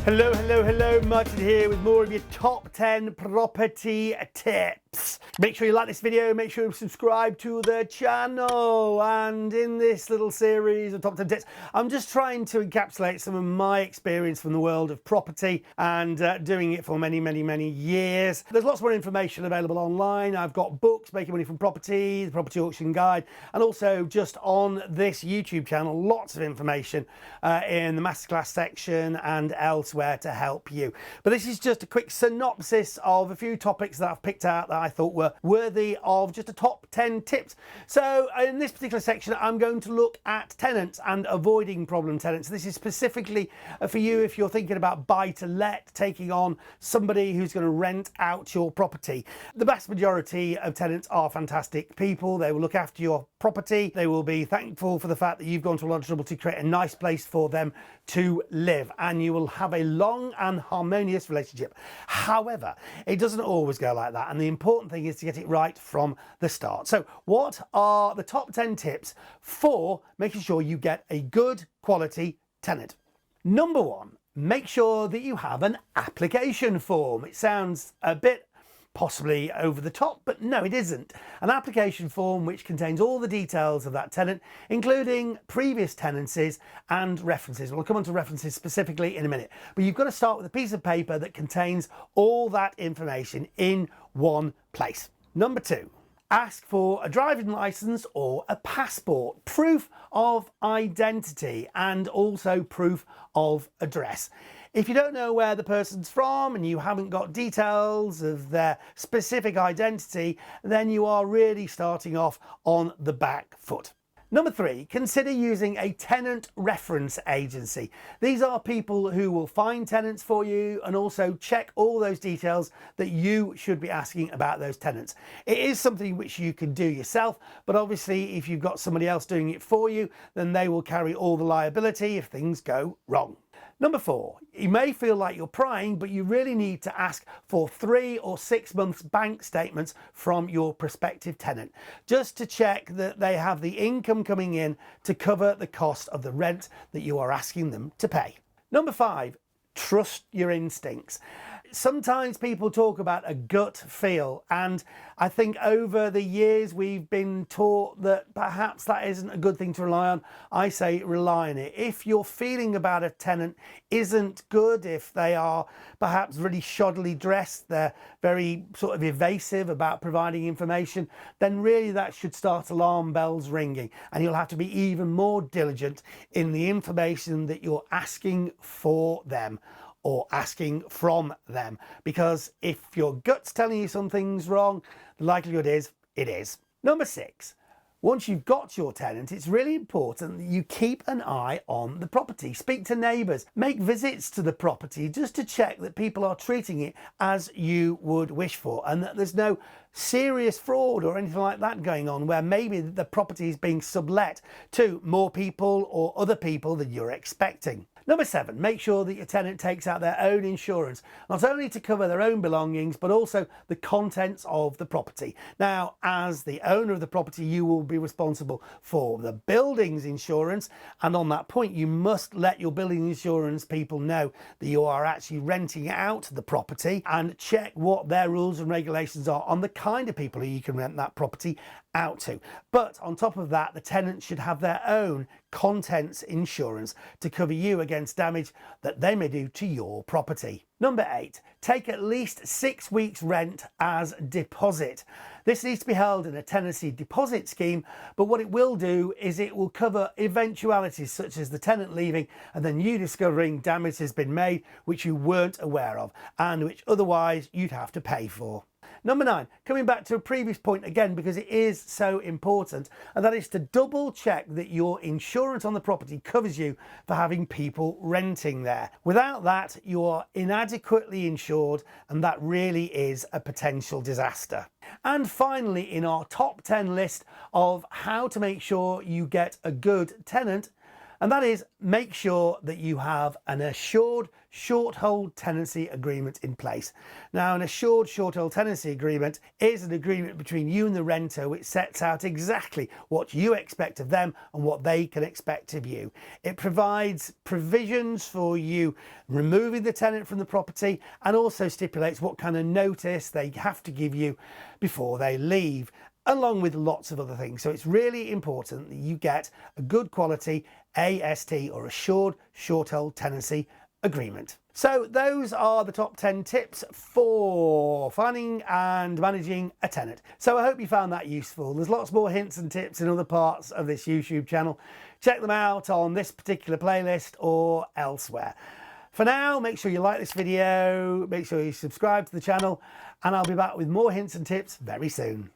Hello, Martin here with more of your top 10 property tips. Make sure you like this video, make sure you subscribe to the channel. And in this little series of top 10 tips, I'm just trying to encapsulate some of my experience from the world of property and doing it for many years. There's lots more information available online. I've got books, Making Money from Property, the Property Auction Guide, and also just on this YouTube channel, lots of information in the masterclass section and elsewhere to help you. But this is just a quick synopsis of a few topics that I've picked out that I thought were worthy of just a top 10 tips. So in this particular section, I'm going to look at tenants and avoiding problem tenants. This is specifically for you if you're thinking about buy to let, taking on somebody who's going to rent out your property. The vast majority of tenants are fantastic people. They will look after your property. They will be thankful for the fact that you've gone to a lot of trouble to create a nice place for them to live, and you will have a long and harmonious relationship. However, it doesn't always go like that, and the important thing is to get it right from the start. So what are the top 10 tips for making sure you get a good quality tenant? Number one, make sure that you have an application form. It sounds a bit possibly over the top, but no, it isn't. An application form which contains all the details of that tenant, including previous tenancies and references. We'll come on to references specifically in a minute, but you've got to start with a piece of paper that contains all that information in one place. Number two, ask for a driving license or a passport, proof of identity, and also proof of address. If you don't know where the person's from and you haven't got details of their specific identity, then you are really starting off on the back foot. Number three, consider using a tenant reference agency. These are people who will find tenants for you and also check all those details that you should be asking about those tenants. It is something which you can do yourself, but obviously if you've got somebody else doing it for you, then they will carry all the liability if things go wrong. Number four, you may feel like you're prying, but you really need to ask for 3 or 6 months bank statements from your prospective tenant, just to check that they have the income coming in to cover the cost of the rent that you are asking them to pay. Number five, trust your instincts. Sometimes people talk about a gut feel, and I think over the years we've been taught that perhaps that isn't a good thing to rely on. I say rely on it. If your feeling about a tenant isn't good, if they are perhaps really shoddily dressed, they're very sort of evasive about providing information, then really that should start alarm bells ringing, and you'll have to be even more diligent in the information that you're asking for them or asking from them, because if your gut's telling you something's wrong, the likelihood is it is. Number six, once you've got your tenant, it's really important that you keep an eye on the property. Speak to neighbours, make visits to the property just to check that people are treating it as you would wish for, and that there's no serious fraud or anything like that going on where maybe the property is being sublet to more people or other people than you're expecting. Number seven, make sure that your tenant takes out their own insurance, not only to cover their own belongings, but also the contents of the property. Now, as the owner of the property, you will be responsible for the building's insurance. And on that point, you must let your building insurance people know that you are actually renting out the property, and check what their rules and regulations are on the kind of people who you can rent that property out to. But on top of that, the tenant should have their own contents insurance to cover you against damage that they may do to your property. Number eight, take at least 6 weeks rent as deposit. This needs to be held in a tenancy deposit scheme, but what it will do is it will cover eventualities such as the tenant leaving and then you discovering damage has been made which you weren't aware of and which otherwise you'd have to pay for. Number nine, coming back to a previous point again because it is so important, and that is to double check that your insurance on the property covers you for having people renting there. Without that, you are inadequately insured, and that really is a potential disaster. And finally, in our top 10 list of how to make sure you get a good tenant, and that is make sure that you have an assured short-hold tenancy agreement in place. Now, an assured short-hold tenancy agreement is an agreement between you and the renter which sets out exactly what you expect of them and what they can expect of you. It provides provisions for you removing the tenant from the property and also stipulates what kind of notice they have to give you before they leave, along with lots of other things. So it's really important that you get a good quality AST or assured short-hold tenancy agreement. So those are the top 10 tips for finding and managing a tenant. So I hope you found that useful. There's lots more hints and tips in other parts of this YouTube channel. Check them out on this particular playlist or elsewhere. For now, make sure you like this video, make sure you subscribe to the channel, and I'll be back with more hints and tips very soon.